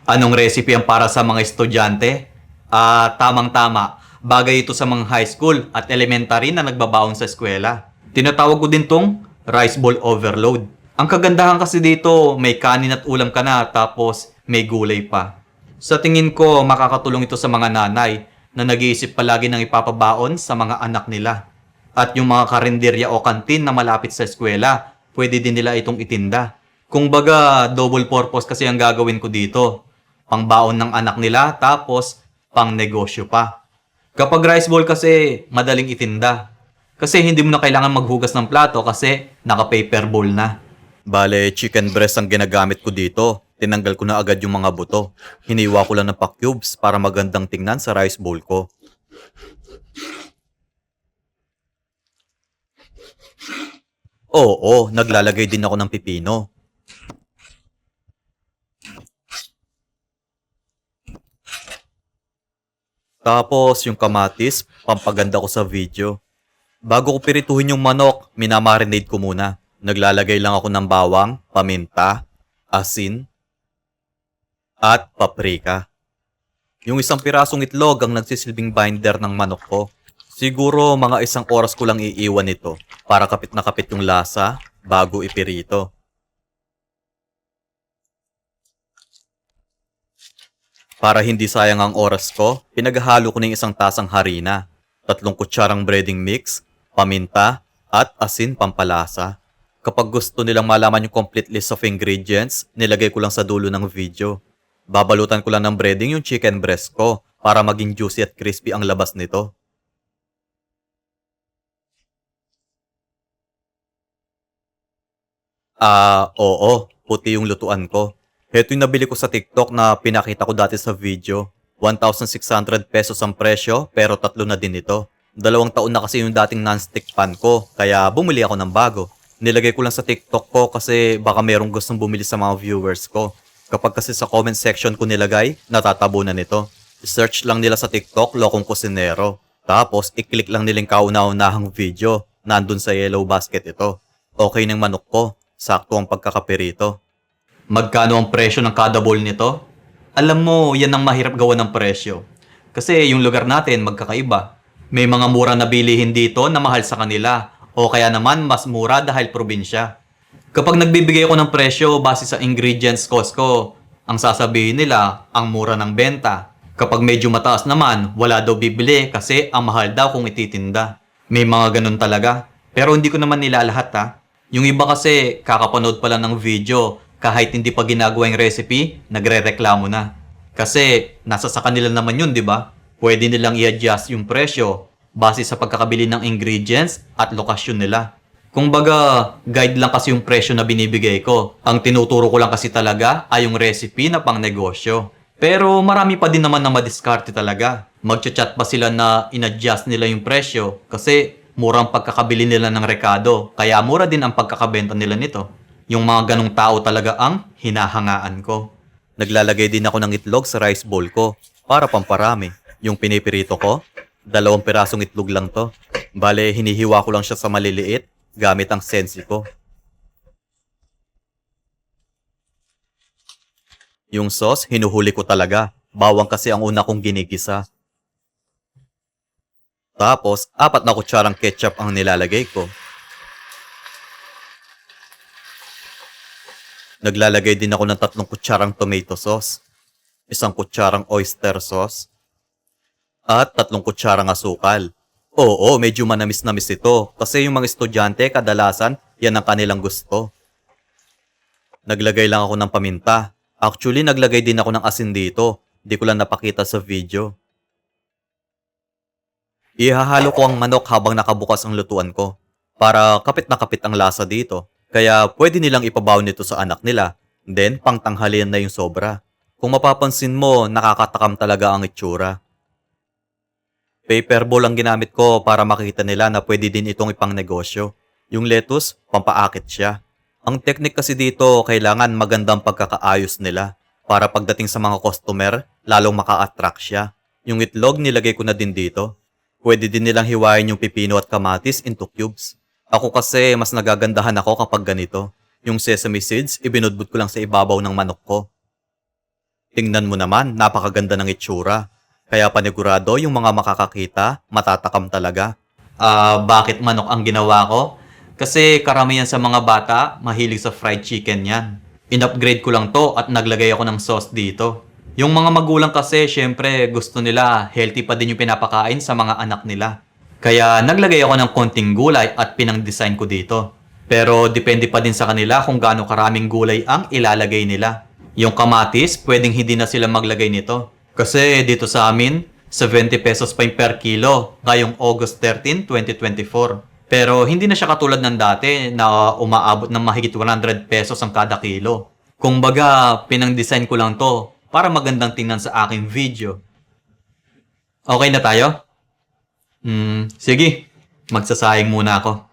Anong recipe ang para sa mga estudyante? Tamang-tama. Bagay ito sa mga high school at elementary na nagbabaon sa eskwela. Tinatawag ko din tong rice bowl overload. Ang kagandahan kasi dito, may kanin at ulam ka na tapos may gulay pa. Sa tingin ko, makakatulong ito sa mga nanay na nag-iisip palagi ng ipapabaon sa mga anak nila. At yung mga karinderya o kantin na malapit sa eskwela, pwede din nila itong itinda. Kung baga, double purpose kasi ang gagawin ko dito. Pangbaon ng anak nila, tapos pang negosyo pa. Kapag rice bowl kasi, madaling itinda. Kasi hindi mo na kailangan maghugas ng plato kasi naka-paper bowl na. Bale, chicken breast ang ginagamit ko dito. Tinanggal ko na agad yung mga buto. Hiniwa ko lang ng pa-cubes para magandang tingnan sa rice bowl ko. Oo, naglalagay din ako ng pipino. Tapos yung kamatis, pampaganda ko sa video. Bago ko pirituhin yung manok, minamarinate ko muna. Naglalagay lang ako ng bawang, paminta, asin, at paprika. Yung isang pirasong itlog ang nagsisilbing binder ng manok ko. Siguro mga isang oras ko lang iiwan ito para kapit na kapit yung lasa bago ipirito. Para hindi sayang ang oras ko, pinaghalo ko ng isang tasang harina, 3 kutsarang breading mix, paminta, at asin pampalasa. Kapag gusto nilang malaman yung complete list of ingredients, nilagay ko lang sa dulo ng video. Babalutan ko lang ng breading yung chicken breast ko para maging juicy at crispy ang labas nito. Oo, puti yung lutuan ko. Heto yung nabili ko sa TikTok na pinakita ko dati sa video. 1,600 pesos ang presyo pero tatlo na din ito. 2 taon na kasi yung dating non-stick pan ko kaya bumili ako ng bago. Nilagay ko lang sa TikTok ko kasi baka merong gustong bumili sa mga viewers ko. Kapag kasi sa comment section ko nilagay, natatabunan nito. Search lang nila sa TikTok, Lokong Kusinero. Tapos, i-click lang nilang kauna-unahang video. Nandun sa yellow basket ito. Okay ng manok ko. Sakto ang pagkakapirito. Magkano ang presyo ng kada bowl nito? Alam mo, yan ang mahirap gawa ng presyo. Kasi yung lugar natin magkakaiba. May mga mura na bilihin dito na mahal sa kanila. O kaya naman mas mura dahil probinsya. Kapag nagbibigay ako ng presyo base sa ingredients cost ko, ang sasabihin nila, ang mura ng benta. Kapag medyo mataas naman, wala daw bibili kasi ang mahal daw kung ititinda. May mga ganun talaga. Pero hindi ko naman nila lahat ha. Yung iba kasi kakapanood pa lang ng video, kahit hindi pa ginagawa yung recipe, nagre-reklamo na. Kasi nasa sa kanila naman yun, di ba? Pwede nilang i-adjust yung presyo base sa pagkakabili ng ingredients at lokasyon nila. Kung baga, guide lang kasi yung presyo na binibigay ko. Ang tinuturo ko lang kasi talaga ay yung recipe na pang negosyo. Pero marami pa din naman na madiskarte talaga. Magchat-chat pa sila na in-adjust nila yung presyo kasi murang pagkakabili nila ng rekado. Kaya mura din ang pagkakabenta nila nito. Yung mga ganong tao talaga ang hinahangaan ko. Naglalagay din ako ng itlog sa rice bowl ko para pamparami. Yung pinipirito ko, 2 pirasong itlog lang to. Bale, hinihiwa ko lang siya sa maliliit gamit ang sensi ko. Yung sauce, hinuhuli ko talaga. Bawang kasi ang una kong ginigisa. Tapos, 4 kutsarang ketchup ang nilalagay ko. Naglalagay din ako ng 3 kutsarang tomato sauce, 1 kutsarang oyster sauce, at 3 kutsarang asukal. Oo, medyo manamis-namis ito kasi yung mga estudyante kadalasan yan ang kanilang gusto. Naglagay lang ako ng paminta. Actually, naglagay din ako ng asin dito. Di ko lang napakita sa video. Ihahalo ko ang manok habang nakabukas ang lutuan ko para kapit na kapit ang lasa dito. Kaya pwede nilang ipabaw nito sa anak nila. Then, pangtanghalian na yung sobra. Kung mapapansin mo, nakakatakam talaga ang itsura. Paper bowl ang ginamit ko para makita nila na pwede din itong ipang negosyo. Yung lettuce, pampaakit siya. Ang technique kasi dito, kailangan magandang pagkakaayos nila para pagdating sa mga customer, lalong maka-attract siya. Yung itlog, nilagay ko na din dito. Pwede din nilang hiwain yung pipino at kamatis into cubes. Ako kasi, mas nagagandahan ako kapag ganito. Yung sesame seeds, ibinudbud ko lang sa ibabaw ng manok ko. Tingnan mo naman, napakaganda ng itsura. Kaya panigurado yung mga makakakita, matatakam talaga. Bakit manok ang ginawa ko? Kasi karamihan sa mga bata, mahilig sa fried chicken yan. In-upgrade ko lang to at naglagay ako ng sauce dito. Yung mga magulang kasi, syempre, gusto nila healthy pa din yung pinapakain sa mga anak nila. Kaya naglagay ako ng konting gulay at pinang-design ko dito. Pero depende pa din sa kanila kung gaano karaming gulay ang ilalagay nila. Yung kamatis, pwedeng hindi na sila maglagay nito. Kasi dito sa amin, 70 pesos pa yung per kilo ngayong August 13, 2024. Pero hindi na siya katulad ng dati na umaabot ng mahigit 100 pesos ang kada kilo. Kung baga, pinang-design ko lang to para magandang tingnan sa aking video. Okay na tayo? Sige. Magsasayang muna ako.